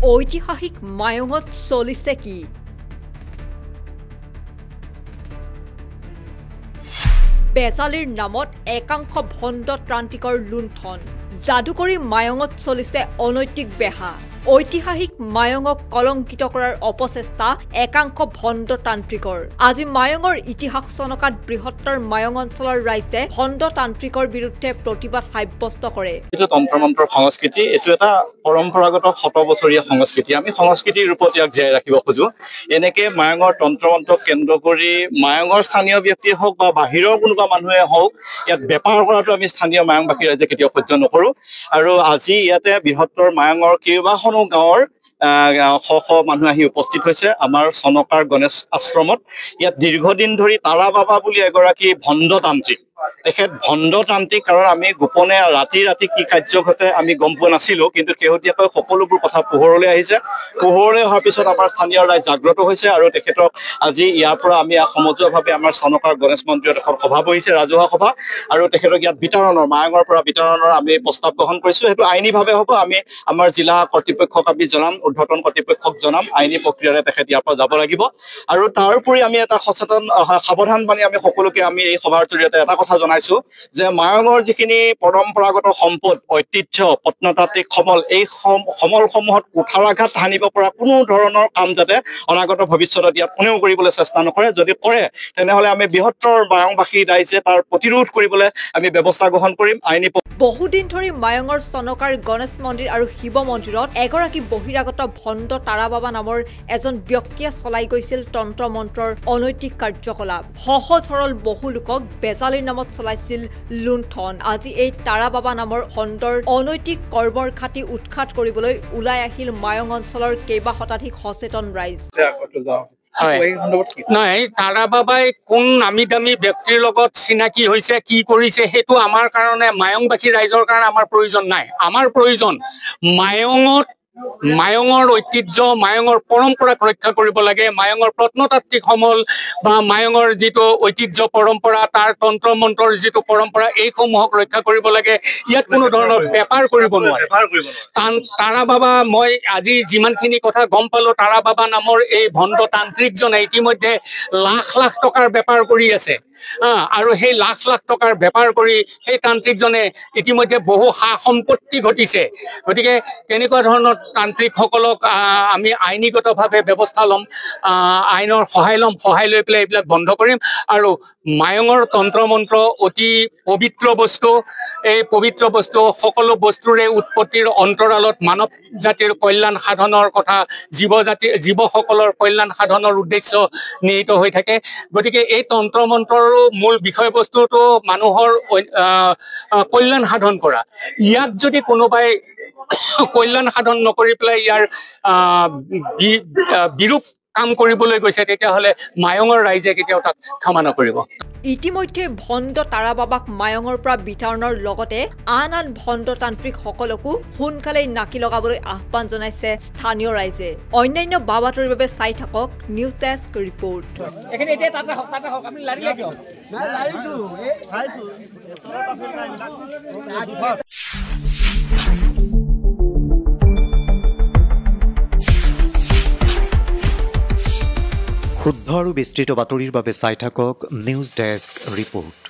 ঐতিহাসিক মায়ঙত চলিছে কি? বেজালিৰ নামত একাংশ ভণ্ডতান্ত্ৰিকৰ লুণ্ঠন, যাদুকৰী মায়ঙত চলিছে অনৈতিক বেহা। ঐতিহাসিক মায়ঙক কলংকিত কৰাৰ অপচেষ্টা একাংশ ভণ্ডতান্ত্ৰিকৰ। আজি মায়ঙৰ ইতিহাস চনকাত বৃহত্তৰ মায়ং অঞ্চলৰ ৰাইজে ভণ্ডতান্ত্ৰিকৰ বিৰুদ্ধে প্ৰতিবাদ সাব্যস্ত কৰে। এইটো তন্ত্ৰ-মন্ত্ৰৰ সংস্কৃতি, এইটো এটা পৰম্পৰাগত শতবছৰীয়া সংস্কৃতি। আমি সংস্কৃতিৰ ৰূপত ইয়াক জীয়াই ৰাখিব খোজো। এনেকে মায়ঙৰ তন্ত্ৰ-মন্ত্ৰক কেন্দ্ৰ কৰি মায়ঙৰ স্থানীয় ব্যক্তিয়ে হওক বা বাহিৰৰ কোনোবা মানুহে হওক ইয়াত বেপাৰ কৰাটো আমি স্থানীয় মায়ঙবাসী ৰাইজে কেতিয়াও সহ্য নকৰো। আৰু আজি ইয়াতে বৃহত্তৰ মায়ঙৰ কেইবাখনো গাঁৱৰ শ মানুহ আহি উপস্থিত হৈছে আমাৰ চনকাৰ গণেশ আশ্ৰমত। ইয়াত দীৰ্ঘদিন ধৰি তাৰা বাবা বুলি এগৰাকী ভণ্ডতান্ত্ৰিক, তেখেত ভণ্ডতান্ত্ৰিক কাৰণ আমি গোপনে ৰাতি কি কাৰ্য ঘটে আমি গম পোৱা নাছিলো, কিন্তু শেহতীয়াকৈ সকলোবোৰ কথা পোহৰলৈ আহিছে। পোহৰলৈ অহাৰ পিছত আমাৰ স্থানীয় ৰাইজ জাগ্ৰত হৈছে আৰু তেখেতক আজি ইয়াৰ পৰা আমি সমজুৱাভাৱে আমাৰ চনকাৰ গণেশ মন্দিৰত এখন সভা বহিছে, ৰাজহুৱা সভা, আৰু তেখেতক ইয়াত বিতৰণৰ মায়ঙৰ পৰা বিতৰণৰ আমি প্ৰস্তাৱ গ্ৰহণ কৰিছো। সেইটো আইনীভাৱে হ'ব। আমি আমাৰ জিলা কৰ্তৃপক্ষক আমি জনাম, উৰ্ধ্বতন কৰ্তৃপক্ষক জনাম, আইনী প্ৰক্ৰিয়াৰে তেখেত ইয়াৰ পৰা যাব লাগিব। আৰু তাৰোপৰি আমি এটা সচেতন সাৱধান বাণী আমি সকলোকে আমি এই সভাৰ জৰিয়তে এটা কথা জনাইছো যে মায়ঙৰ যিখিনি পৰম্পৰাগত সম্পদ, ঐতিহ্য, প্ৰত্নতাত্ত্বিক সমল, এই সমলসমূহত কুঠাৰাঘাত সানিব পৰা কোনো ধৰণৰ কাম যাতে অনাগত ভৱিষ্যতত ইয়াত কোনেও কৰিবলৈ চেষ্টা নকৰে। যদি কৰে তেনেহলে আমি বৃহত্তৰ মায়ঙবাসী ৰাইজে তাৰ প্ৰতিৰোধ কৰিবলৈ আমি ব্যৱস্থা গ্ৰহণ কৰিম। আইনী বহুদিন ধৰি মায়ঙৰ চনকাৰ গণেশ মন্দিৰ আৰু শিৱ মন্দিৰত এগৰাকী বহিৰাগত ভণ্ড তাৰা বাবা নামৰ এজন ব্যক্তিয়ে চলাই গৈছিল তন্ত্ৰ মন্ত্ৰৰ অনৈতিক কাৰ্যকলাপ। সহজ সৰল বহু লোকক বেজালিৰ নামত চলাইছিল লুণ্ঠন। আজি এই তাৰা বাবা নামৰ ভণ্ডৰ অনৈতিক কৰ্মৰ খাতি উৎখাত কৰিবলৈ ওলাই আহিল মায়ং অঞ্চলৰ কেইবা শতাধিক সচেতন ৰাইজ। নহয়, তাৰা বাবাই কোন নামী দামী ব্যক্তিৰ লগত চিনাকি হৈছে, কি কৰিছে, সেইটো আমাৰ কাৰণে মায়ংবাসী ৰাইজৰ কাৰণে আমাৰ প্ৰয়োজন নাই। আমাৰ প্ৰয়োজন মায়ঙৰ ঐতিহ্য, মায়ঙৰ পৰম্পৰাক ৰক্ষা কৰিব লাগে। মায়ঙৰ প্ৰত্নতাত্ত্বিক সমল বা মায়ঙৰ যিটো ঐতিহ্য পৰম্পৰা, তাৰ তন্ত্ৰ মন্ত্ৰৰ যিটো পৰম্পৰা, এইসমূহক ৰক্ষা কৰিব লাগে। ইয়াত কোনো ধৰণৰ বেপাৰ কৰিব নোৱাৰে। তাৰা বাবা, মই আজি যিমানখিনি কথা গম পালো, তাৰা বাবা নামৰ এই ভণ্ডতান্ত্ৰিকজনে ইতিমধ্যে লাখ টকাৰ বেপাৰ কৰি আছে। আৰু সেই লাখ টকাৰ বেপাৰ কৰি সেই তান্ত্ৰিকজনে ইতিমধ্যে বহু সা সম্পত্তি ঘটিছে। গতিকে তেনেকুৱা ধৰণৰ তান্ত্ৰিকসকলক আমি আইনীগতভাৱে ব্যৱস্থা ল'ম, আইনৰ সহায় লৈ পেলাই এইবিলাক বন্ধ কৰিম। আৰু মায়ঙৰ তন্ত্ৰ মন্ত্ৰ অতি পবিত্ৰ বস্তু। এই পবিত্ৰ বস্তু, সকলো বস্তুৰে উৎপত্তিৰ অন্তৰালত মানৱ জাতিৰ কল্যাণ সাধনৰ কথা, জীৱসকলৰ কল্যাণ সাধনৰ উদ্দেশ্য নিহিত হৈ থাকে। গতিকে এই তন্ত্ৰ মন্ত্ৰৰো মূল বিষয়বস্তুটো মানুহৰ কল্যাণ সাধন কৰা। ইয়াত যদি কোনোবাই কল্যাণ সাধন নকৰি পেলাই ইয়াৰ বিৰূপ কাম কৰিবলৈ গৈছে, তেতিয়াহ'লে মায়ঙৰ ৰাইজে কেতিয়াও তাক ক্ষমা নকৰিব। ইতিমধ্যে ভণ্ড তাৰা বাবাক মায়ঙৰ পৰা বিতৰণৰ লগতে আন ভণ্ডতান্ত্ৰিকসকলকো সোনকালেই নাকি লগাবলৈ আহ্বান জনাইছে স্থানীয় ৰাইজে। অন্যান্য বাবাতৰিৰ বাবে চাই থাকক নিউজ ডেস্ক ৰিপৰ্ট। শুদ্ধ আৰু বিস্তৃত বাতৰিৰ বাবে চাই থাকক নিউজ ডেস্ক ৰিপৰ্ট।